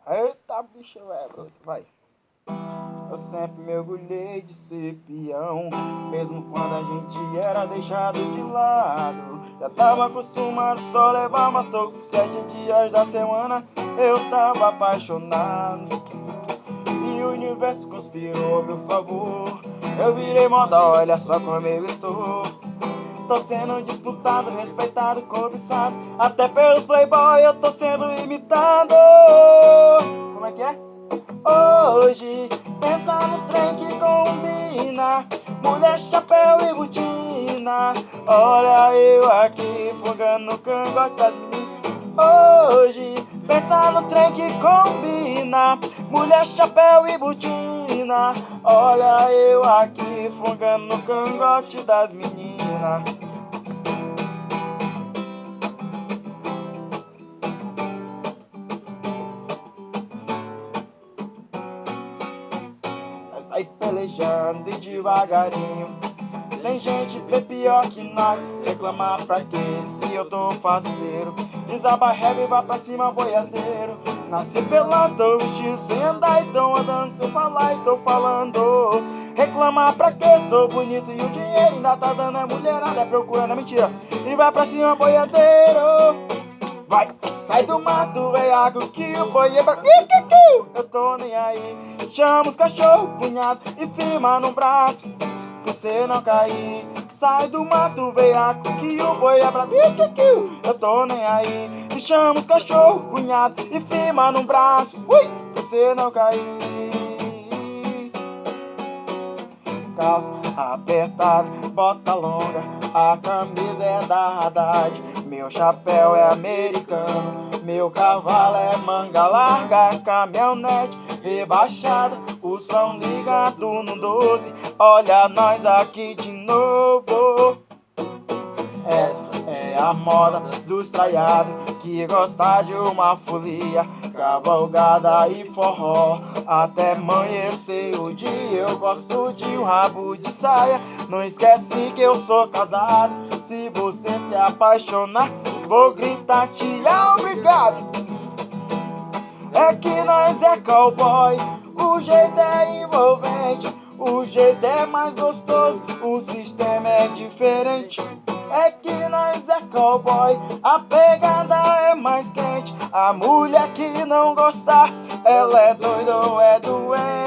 Eita, bicho, bruto, vai. Eu sempre me orgulhei de ser peão, mesmo quando a gente era deixado de lado. Já tava acostumado, só levava toco 7 dias da semana. Eu tava apaixonado e o universo conspirou a meu favor. Eu virei moda, olha só como eu estou. Tô sendo disputado, respeitado, cobiçado. Até pelos playboy eu tô sendo imitado. Como é que é? Hoje, pensa no trem que combina, mulher, chapéu e botina. Olha eu aqui, fogando no cangote das meninas. Hoje, pensa no trem que combina, mulher, chapéu e botina. Olha eu aqui, fogando no cangote das meninas. Vai pelejando e devagarinho. Tem gente bem pior que nós. Reclamar pra quê se eu tô faceiro? Desaba régua e vai pra cima boiadeiro. Nasci pelado, tô vestido sem andar e tô andando sem falar e tô falando. Reclamar pra quê? Sou bonito e o dinheiro ainda tá dando é mulherada, é procurando a mentira. E vai pra cima boiadeiro. Vai, sai do mato, veiaco, que o boi é pra... Eu tô nem aí. Chama os cachorro, cunhado e firma no braço pra você não cair. Sai do mato, veiaco, que o boi é pra... Eu tô nem aí. E chama os cachorro, cunhado e firma no braço, pra você não cair. Calça apertada, bota longa, a camisa é da Haddad. Meu chapéu é americano, meu cavalo é manga larga, caminhonete rebaixada, o som ligado no 12. Olha nós aqui de novo. Essa é a moda dos traiados que gosta de uma folia, cavalgada e forró até amanhecer o dia. Eu gosto de um rabo de saia. Não esquece que eu sou casado. Se você se apaixonar, vou gritar tchau, obrigado. É que nós é cowboy, o jeito é envolvente, o jeito é mais gostoso, o sistema é diferente. É que nós é cowboy, a pegada é mais quente. A mulher que não gostar, ela é doida ou é doente.